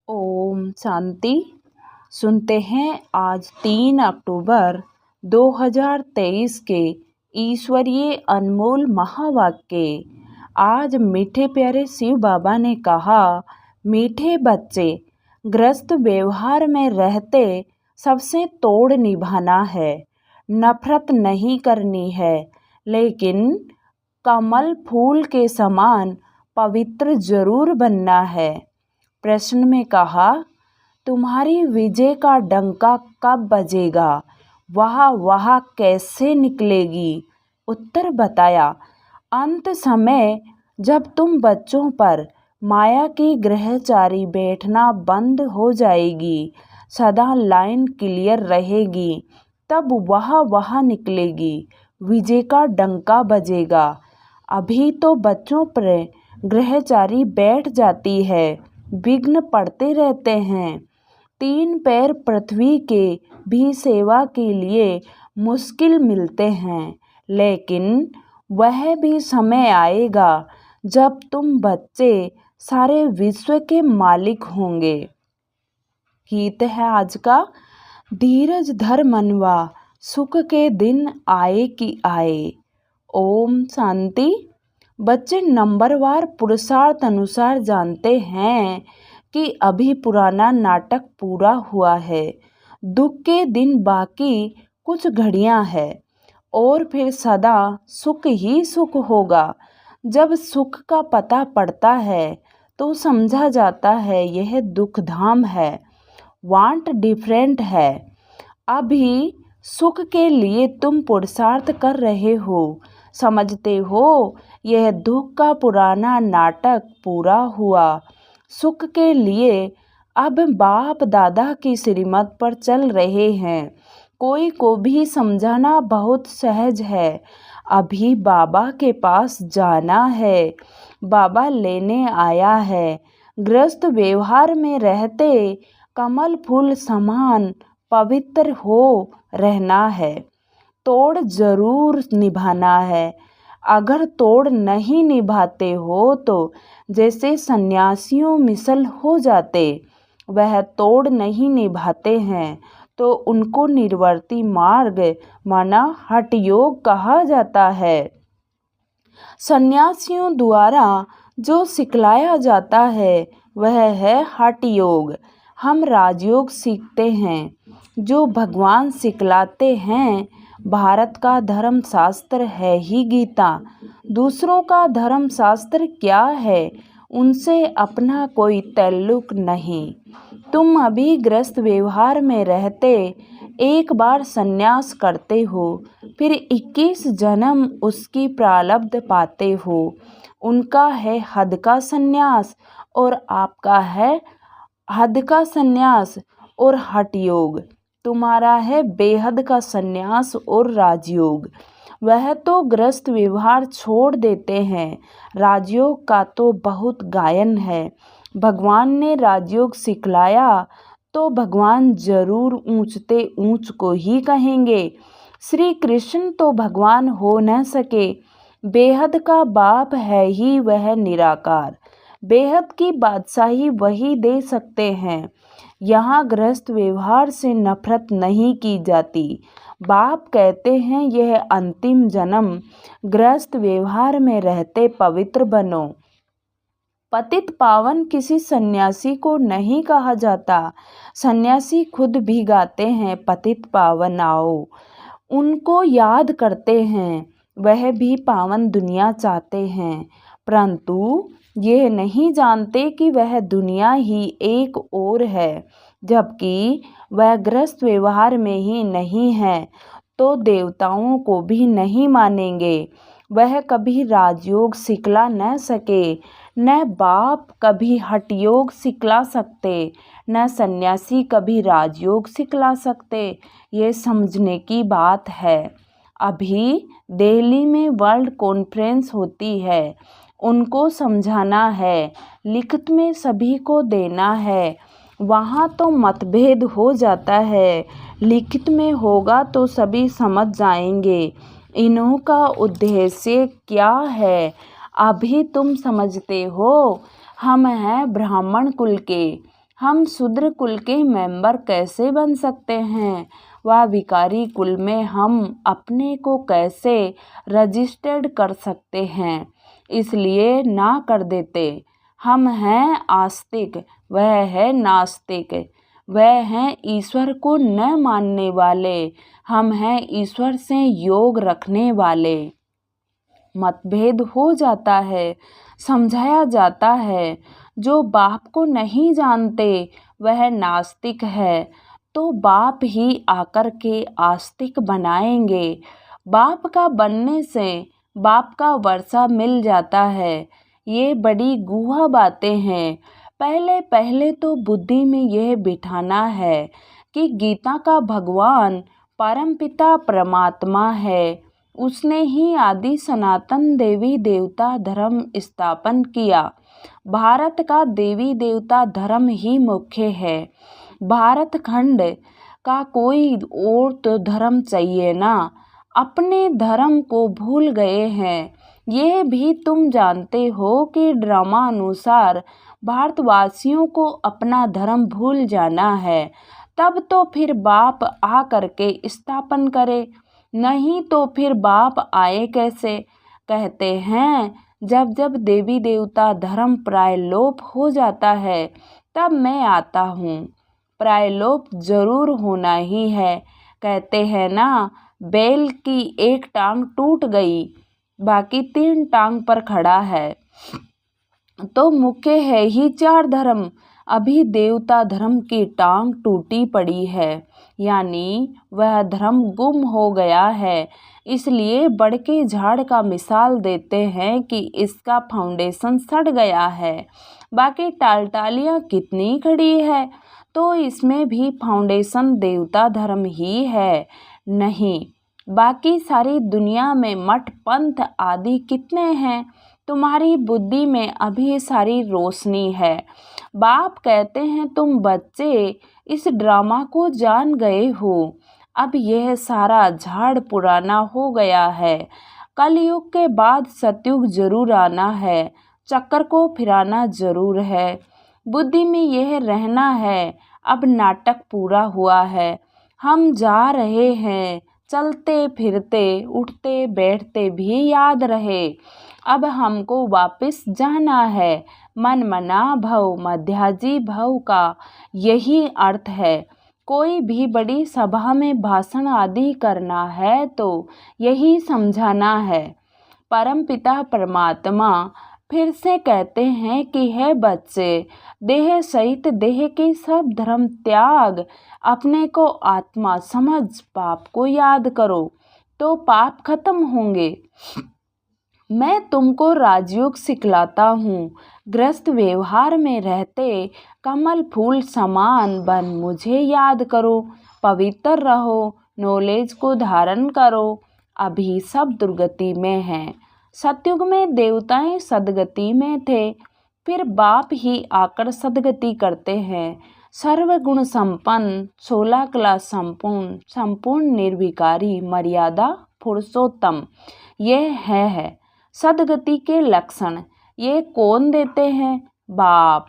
ओम शांति। सुनते हैं आज 3 अक्टूबर 2023 के ईश्वरीय अनमोल महावाक्य। आज मीठे प्यारे शिव बाबा ने कहा, मीठे बच्चे, ग्रस्त व्यवहार में रहते सबसे तोड़ निभाना है, नफरत नहीं करनी है, लेकिन कमल फूल के समान पवित्र जरूर बनना है। प्रश्न में कहा, तुम्हारी विजय का डंका कब बजेगा, वाह कैसे निकलेगी। उत्तर बताया, अंत समय जब तुम बच्चों पर माया की ग्रहचारी बैठना बंद हो जाएगी, सदा लाइन क्लियर रहेगी, तब वाह निकलेगी, विजय का डंका बजेगा। अभी तो बच्चों पर ग्रहचारी बैठ जाती है, विघ्न पड़ते रहते हैं। 3 पैर पृथ्वी के भी सेवा के लिए मुश्किल मिलते हैं, लेकिन वह भी समय आएगा जब तुम बच्चे सारे विश्व के मालिक होंगे। गीत है आज का, धीरज धर मनवा, सुख के दिन आए कि आए। ओम शांति। बच्चे नंबरवार पुरुषार्थ अनुसार जानते हैं कि अभी पुराना नाटक पूरा हुआ है, दुख के दिन बाकी कुछ घड़ियां है और फिर सदा सुख ही सुख होगा। जब सुख का पता पड़ता है तो समझा जाता है यह दुख धाम है, वांट डिफरेंट है। अभी सुख के लिए तुम पुरुषार्थ कर रहे हो, समझते हो यह दुख का पुराना नाटक पूरा हुआ। सुख के लिए अब बाप दादा की श्रीमत पर चल रहे हैं। कोई को भी समझाना बहुत सहज है। अभी बाबा के पास जाना है, बाबा लेने आया है। ग्रस्त व्यवहार में रहते कमल फूल समान पवित्र हो रहना है, तोड़ जरूर निभाना है। अगर तोड़ नहीं निभाते हो तो जैसे सन्यासियों मिसल हो जाते, वह तोड़ नहीं निभाते हैं तो उनको निर्वर्ती मार्ग माना हठ योग कहा जाता है। सन्यासियों द्वारा जो सिखलाया जाता है वह है हठ योग। हम राजयोग सीखते हैं, जो भगवान सिखलाते हैं। भारत का धर्म शास्त्र है ही गीता, दूसरों का धर्म शास्त्र क्या है, उनसे अपना कोई ताल्लुक नहीं। तुम अभी ग्रस्त व्यवहार में रहते एक बार सन्यास करते हो, फिर 21 जन्म उसकी प्रारब्ध पाते हो। उनका है हद का सन्यास और आपका है हद का सन्यास और हठ योग। तुम्हारा है बेहद का सन्यास और राजयोग। वह तो ग्रस्त व्यवहार छोड़ देते हैं, राजयोग का तो बहुत गायन है। भगवान ने राजयोग सिखलाया तो भगवान जरूर ऊंचते ऊंच को ही कहेंगे। श्री कृष्ण तो भगवान हो न सके, बेहद का बाप है ही वह निराकार, बेहद की बादशाही वही दे सकते हैं। यहाँ गृहस्थ व्यवहार से नफरत नहीं की जाती। बाप कहते हैं यह अंतिम जन्म गृहस्थ व्यवहार में रहते पवित्र बनो। पतित पावन किसी सन्यासी को नहीं कहा जाता। सन्यासी खुद भी गाते हैं पतित पावन आओ, उनको याद करते हैं। वह भी पावन दुनिया चाहते हैं, परंतु यह नहीं जानते कि वह दुनिया ही एक और है। जबकि वह गृहस्थ व्यवहार में ही नहीं है तो देवताओं को भी नहीं मानेंगे। वह कभी राजयोग सिखला न सके, न बाप कभी हठ योग सिखला सकते, न सन्यासी कभी राजयोग सिखला सकते। ये समझने की बात है। अभी दिल्ली में वर्ल्ड कॉन्फ्रेंस होती है, उनको समझाना है, लिखित में सभी को देना है। वहाँ तो मतभेद हो जाता है, लिखित में होगा तो सभी समझ जाएंगे इन्हों का उद्देश्य क्या है। अभी तुम समझते हो हम हैं ब्राह्मण कुल के, हम शूद्र कुल के मेंबर कैसे बन सकते हैं? वह भिखारी कुल में हम अपने को कैसे रजिस्टर्ड कर सकते हैं? इसलिए ना कर देते। हम हैं आस्तिक, वह है नास्तिक। वह हैं ईश्वर को न मानने वाले, हम हैं ईश्वर से योग रखने वाले। मतभेद हो जाता है, समझाया जाता है। जो बाप को नहीं जानते वह नास्तिक है, तो बाप ही आकर के आस्तिक बनाएंगे। बाप का बनने से बाप का वर्षा मिल जाता है। ये बड़ी गुहा बातें हैं। पहले पहले तो बुद्धि में यह बिठाना है कि गीता का भगवान परमपिता परमात्मा है। उसने ही आदि सनातन देवी देवता धर्म स्थापन किया। भारत का देवी देवता धर्म ही मुख्य है। भारत खंड का कोई और तो धर्म चाहिए ना। अपने धर्म को भूल गए हैं। ये भी तुम जानते हो कि ड्रामा अनुसार भारतवासियों को अपना धर्म भूल जाना है। तब तो फिर बाप आ करके स्थापन करे, नहीं तो फिर बाप आए कैसे? कहते हैं जब जब देवी देवता धर्म प्रायलोप हो जाता है तब मैं आता हूँ। प्रायलोप जरूर होना ही है। कहते हैं ना, बैल की एक टांग टूट गई, बाकी 3 टांग पर खड़ा है। तो मुख्य है ही 4 धर्म। अभी देवता धर्म की टांग टूटी पड़ी है, यानी वह धर्म गुम हो गया है। इसलिए बड़ के झाड़ का मिसाल देते हैं कि इसका फाउंडेशन सड़ गया है। बाकी टालटालियाँ कितनी खड़ी है, तो इसमें भी फाउंडेशन देवता धर्म ही है। नहीं, बाकी सारी दुनिया में मठ पंथ आदि कितने हैं? तुम्हारी बुद्धि में अभी सारी रोशनी है। बाप कहते हैं तुम बच्चे इस ड्रामा को जान गए हो। अब यह सारा झाड़ पुराना हो गया है। कलयुग के बाद सतयुग जरूर आना है। चक्कर को फिराना जरूर है। बुद्धि में यह रहना है। अब नाटक पूरा हुआ है। हम जा रहे हैं। चलते फिरते उठते बैठते भी याद रहे। अब हमको वापस जाना है। मन मना भव मध्याजी भव का यही अर्थ है। कोई भी बड़ी सभा में भाषण आदि करना है तो यही समझाना है। परमपिता परमात्मा फिर से कहते हैं कि हे बच्चे, देह सहित देह के सब धर्म त्याग, अपने को आत्मा समझ पाप को याद करो तो पाप खत्म होंगे। मैं तुमको राजयोग सिखलाता हूँ। गृहस्थ व्यवहार में रहते कमल फूल समान बन मुझे याद करो। पवित्र रहो, नॉलेज को धारण करो। अभी सब दुर्गति में हैं। सतयुग में देवताएं सदगति में थे, फिर बाप ही आकर सदगति करते हैं। सर्वगुण संपन्न, 16 कला संपूर्ण, संपूर्ण निर्विकारी, मर्यादा पुरुषोत्तम, यह है सदगति के लक्षण। ये कौन देते हैं? बाप।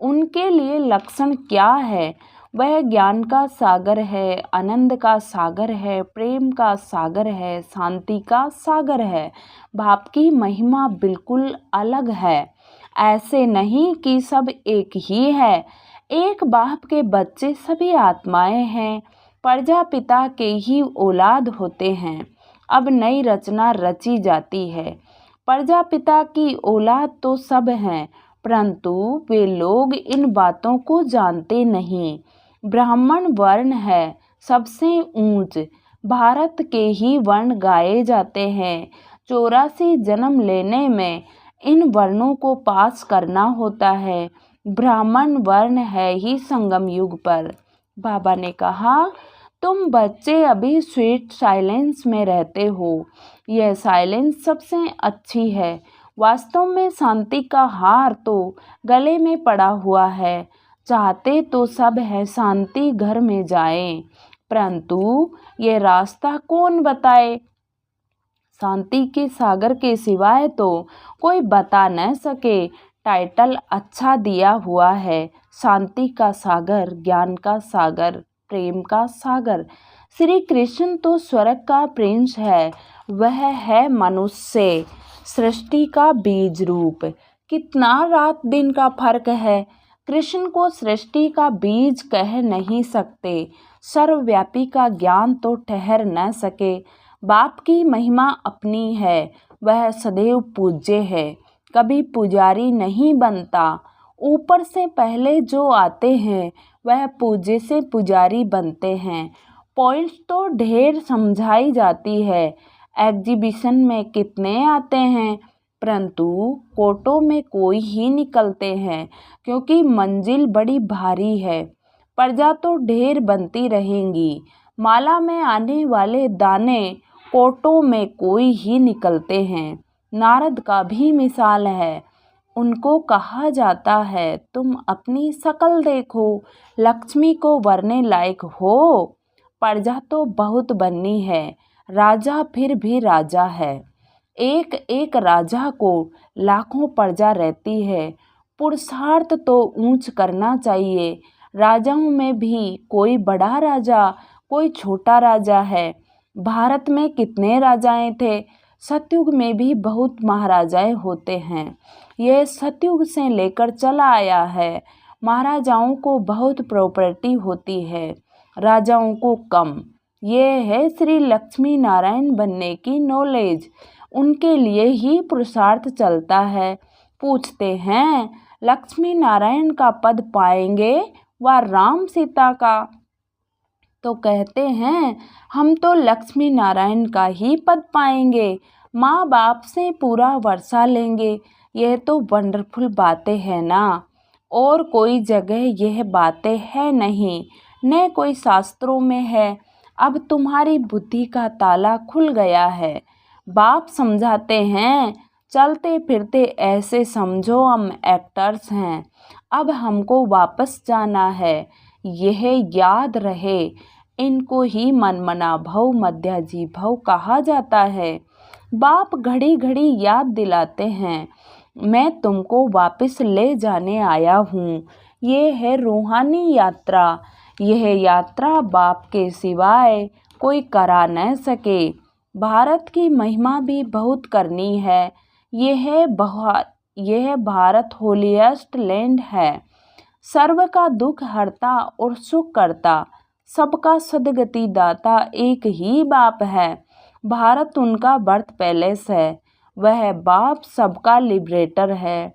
उनके लिए लक्षण क्या है? वह ज्ञान का सागर है, आनंद का सागर है, प्रेम का सागर है, शांति का सागर है। बाप की महिमा बिल्कुल अलग है। ऐसे नहीं कि सब एक ही है। एक बाप के बच्चे सभी आत्माएं हैं। प्रजापिता के ही औलाद होते हैं। अब नई रचना रची जाती है। प्रजापिता की औलाद तो सब हैं, परंतु वे लोग इन बातों को जानते नहीं। ब्राह्मण वर्ण है सबसे ऊंच। भारत के ही वर्ण गाए जाते हैं। 84 जन्म लेने में इन वर्णों को पास करना होता है। ब्राह्मण वर्ण है ही संगम युग पर। बाबा ने कहा, तुम बच्चे अभी स्वीट साइलेंस में रहते हो। यह साइलेंस सबसे अच्छी है। वास्तव में शांति का हार तो गले में पड़ा हुआ है। चाहते तो सब है शांति घर में जाए, परंतु ये रास्ता कौन बताए? शांति के सागर के सिवाय तो कोई बता न सके। टाइटल अच्छा दिया हुआ है, शांति का सागर, ज्ञान का सागर, प्रेम का सागर। श्री कृष्ण तो स्वर्ग का प्रिंस है, वह है मनुष्य सृष्टि का बीज रूप। कितना रात दिन का फर्क है, कृष्ण को सृष्टि का बीज कह नहीं सकते, सर्वव्यापी का ज्ञान तो ठहर न सके। बाप की महिमा अपनी है, वह सदैव पूज्य है, कभी पुजारी नहीं बनता। ऊपर से पहले जो आते हैं वह पूज्य से पुजारी बनते हैं। पॉइंट्स तो ढेर समझाई जाती है, एग्जीबिशन में कितने आते हैं, परंतु कोटों में कोई ही निकलते हैं, क्योंकि मंजिल बड़ी भारी है। प्रजा तो ढेर बनती रहेंगी, माला में आने वाले दाने कोटों में कोई ही निकलते हैं। नारद का भी मिसाल है, उनको कहा जाता है तुम अपनी शकल देखो, लक्ष्मी को वरने लायक हो। प्रजा तो बहुत बननी है, राजा फिर भी राजा है। एक एक राजा को लाखों प्रजा रहती है, पुरुषार्थ तो ऊंच करना चाहिए। राजाओं में भी कोई बड़ा राजा, कोई छोटा राजा है। भारत में कितने राजाएं थे, सतयुग में भी बहुत महाराजाएं होते हैं। यह सतयुग से लेकर चला आया है। महाराजाओं को बहुत प्रॉपर्टी होती है, राजाओं को कम। ये है श्री लक्ष्मी नारायण बनने की नॉलेज, उनके लिए ही पुरुषार्थ चलता है। पूछते हैं लक्ष्मी नारायण का पद पाएंगे व राम सीता का, तो कहते हैं हम तो लक्ष्मी नारायण का ही पद पाएंगे, माँ बाप से पूरा वर्षा लेंगे। यह तो वंडरफुल बातें हैं ना, और कोई जगह यह बातें है नहीं, न कोई शास्त्रों में है। अब तुम्हारी बुद्धि का ताला खुल गया है। बाप समझाते हैं चलते फिरते ऐसे समझो हम एक्टर्स हैं, अब हमको वापस जाना है। यह याद रहे, इनको ही मनमना भव मध्याजी भव कहा जाता है। बाप घड़ी घड़ी याद दिलाते हैं, मैं तुमको वापस ले जाने आया हूँ। ये है रूहानी यात्रा, यह यात्रा बाप के सिवाय कोई करा न सके। भारत की महिमा भी बहुत करनी है। यह भारत होलीएस्ट लैंड है, सर्व का दुख हरता और सुख करता, सबका सदगति दाता एक ही बाप है। भारत उनका बर्थ पैलेस है, वह बाप सबका लिबरेटर है।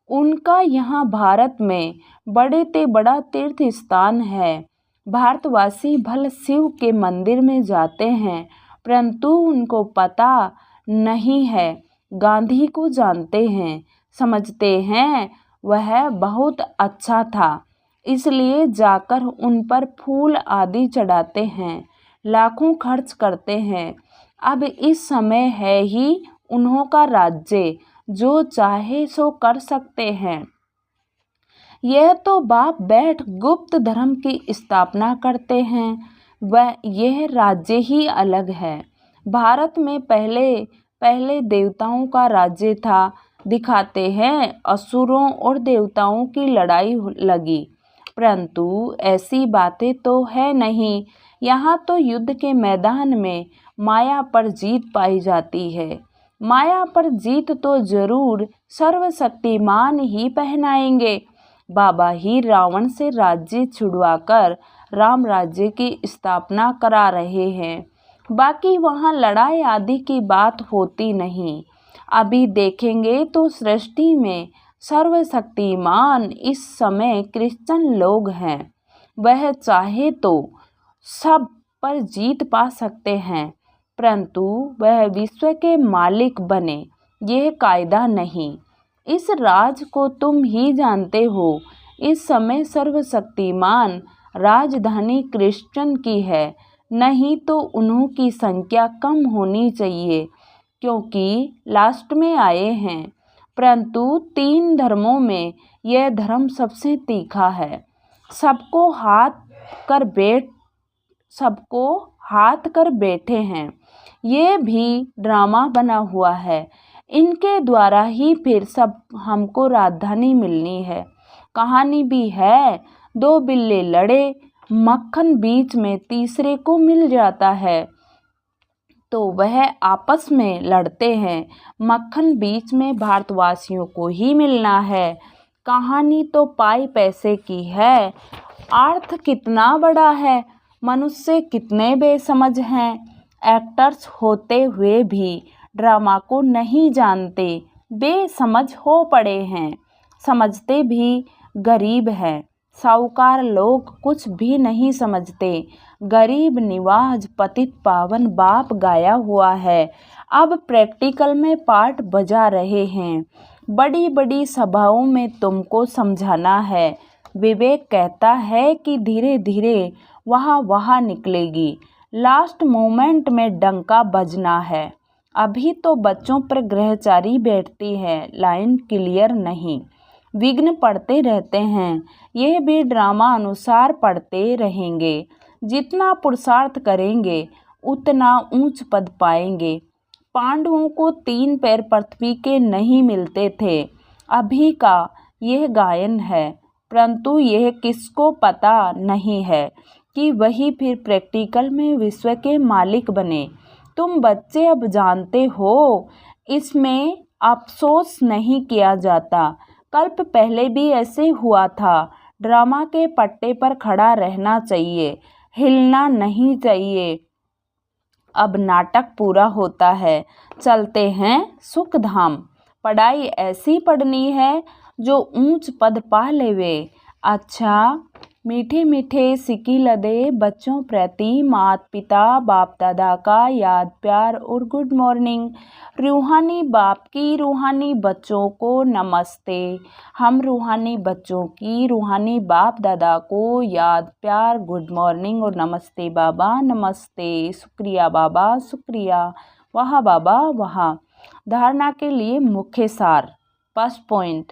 उनका यहाँ भारत में बड़े ते बड़ा तीर्थ स्थान है। भारतवासी भले शिव के मंदिर में जाते हैं, परंतु उनको पता नहीं है। गांधी को जानते हैं, समझते हैं वह बहुत अच्छा था, इसलिए जाकर उन पर फूल आदि चढ़ाते हैं, लाखों खर्च करते हैं। अब इस समय है ही उन्हों का राज्य, जो चाहे सो कर सकते हैं। यह तो बाप बैठ गुप्त धर्म की स्थापना करते हैं, वह यह राज्य ही अलग है। भारत में पहले देवताओं का राज्य था, दिखाते हैं असुरों और देवताओं की लड़ाई लगी, परंतु ऐसी बातें तो है नहीं। यहाँ तो युद्ध के मैदान में माया पर जीत पाई जाती है। माया पर जीत तो जरूर सर्वशक्तिमान ही पहनाएंगे। बाबा ही रावण से राज्य छुड़वाकर राम राज्य की स्थापना करा रहे हैं। बाकी वहाँ लड़ाई आदि की बात होती नहीं। अभी देखेंगे तो सृष्टि में सर्वशक्तिमान इस समय क्रिश्चियन लोग हैं। वह चाहे तो सब पर जीत पा सकते हैं, परंतु वह विश्व के मालिक बने, यह कायदा नहीं। इस राज को तुम ही जानते हो। इस समय सर्वशक्तिमान राजधानी क्रिश्चियन की है, नहीं तो उन्हों की संख्या कम होनी चाहिए, क्योंकि लास्ट में आए हैं। परंतु 3 धर्मों में यह धर्म सबसे तीखा है। सबको हाथ कर बैठे हैं। ये भी ड्रामा बना हुआ है, इनके द्वारा ही फिर सब हमको राजधानी मिलनी है। कहानी भी है, दो बिल्ले लड़े, मक्खन बीच में तीसरे को मिल जाता है तो वह आपस में लड़ते हैं। मक्खन बीच में भारतवासियों को ही मिलना है। कहानी तो पाई पैसे की है, अर्थ कितना बड़ा है, मनुष्य कितने बेसमझ हैं। एक्टर्स होते हुए भी ड्रामा को नहीं जानते, बेसमझ हो पड़े हैं। समझते भी गरीब हैं। साहूकार लोग कुछ भी नहीं समझते। गरीब निवाज पतित पावन बाप गाया हुआ है, अब प्रैक्टिकल में पार्ट बजा रहे हैं। बड़ी बड़ी सभाओं में तुमको समझाना है। विवेक कहता है कि धीरे धीरे वहाँ निकलेगी, लास्ट मोमेंट में डंका बजना है। अभी तो बच्चों पर ग्रहचारी बैठती है, लाइन क्लियर नहीं। विघ्न पड़ते रहते हैं, यह भी ड्रामा अनुसार पढ़ते रहेंगे। जितना पुरुषार्थ करेंगे उतना ऊंच पद पाएंगे। पांडवों को 3 पैर पृथ्वी के नहीं मिलते थे। अभी का यह गायन है, परंतु यह किसको पता नहीं है कि वही फिर प्रैक्टिकल में विश्व के मालिक बने। तुम बच्चे अब जानते हो, इसमें अफसोस नहीं किया जाता। कल्प पहले भी ऐसे हुआ था। ड्रामा के पट्टे पर खड़ा रहना चाहिए, हिलना नहीं चाहिए। अब नाटक पूरा होता है, चलते हैं सुखधाम। पढ़ाई ऐसी पढ़नी है जो ऊंच पद पा लेवे। अच्छा, मीठे मीठे सिक्की लदे बच्चों प्रति माता पिता बाप दादा का याद प्यार और गुड मॉर्निंग। रूहानी बाप की रूहानी बच्चों को नमस्ते। हम रूहानी बच्चों की रूहानी बाप दादा को याद प्यार गुड मॉर्निंग और नमस्ते बाबा नमस्ते, शुक्रिया बाबा शुक्रिया, वाह बाबा वाह। धारणा के लिए मुख्य सार। फर्स्ट पॉइंट,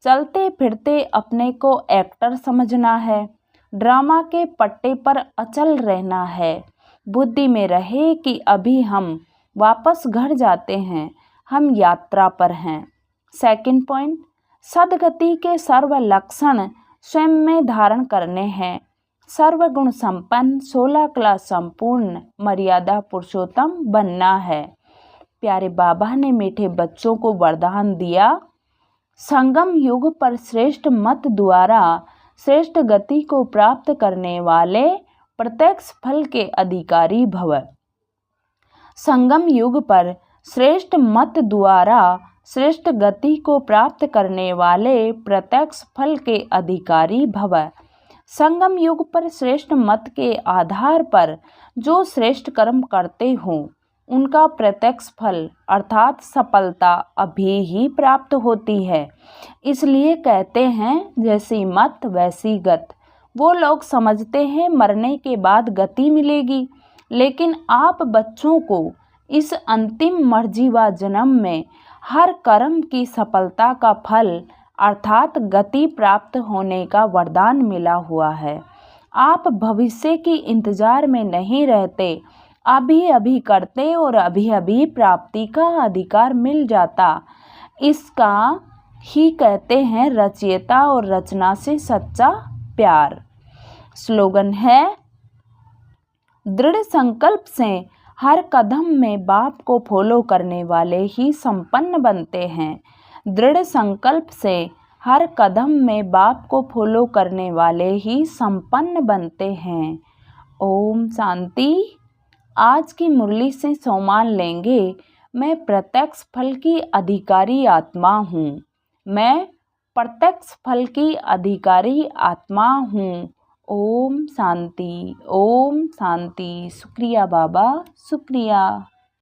चलते फिरते अपने को एक्टर समझना है। ड्रामा के पट्टे पर अचल रहना है। बुद्धि में रहे कि अभी हम वापस घर जाते हैं, हम यात्रा पर हैं। सेकंड पॉइंट, सद्गति के सर्व लक्षण स्वयं में धारण करने हैं। सर्वगुण संपन्न, 16 कला संपूर्ण, मर्यादा पुरुषोत्तम बनना है। प्यारे बाबा ने मीठे बच्चों को वरदान दिया, संगम युग पर श्रेष्ठ मत द्वारा श्रेष्ठ गति को प्राप्त करने वाले प्रत्यक्ष फल के अधिकारी भव। संगम युग पर श्रेष्ठ मत द्वारा श्रेष्ठ गति को प्राप्त करने वाले प्रत्यक्ष फल के अधिकारी भव। संगम युग पर श्रेष्ठ मत के आधार पर जो श्रेष्ठ कर्म करते हों उनका प्रत्यक्ष फल अर्थात सफलता अभी ही प्राप्त होती है। इसलिए कहते हैं जैसी मत वैसी गत। वो लोग समझते हैं मरने के बाद गति मिलेगी, लेकिन आप बच्चों को इस अंतिम मर्जीवा जन्म में हर कर्म की सफलता का फल अर्थात गति प्राप्त होने का वरदान मिला हुआ है। आप भविष्य की इंतजार में नहीं रहते, अभी अभी करते और अभी अभी प्राप्ति का अधिकार मिल जाता। इसका ही कहते हैं रचयिता और रचना से सच्चा प्यार। स्लोगन है, दृढ़ संकल्प से हर कदम में बाप को फॉलो करने वाले ही संपन्न बनते हैं। दृढ़ संकल्प से हर कदम में बाप को फॉलो करने वाले ही संपन्न बनते हैं। ओम शांति। आज की मुरली से सोमान लेंगे, मैं प्रत्यक्ष फल की अधिकारी आत्मा हूँ। मैं प्रत्यक्ष फल की अधिकारी आत्मा हूँ। ओम शांति, ओम शांति। शुक्रिया बाबा, शुक्रिया।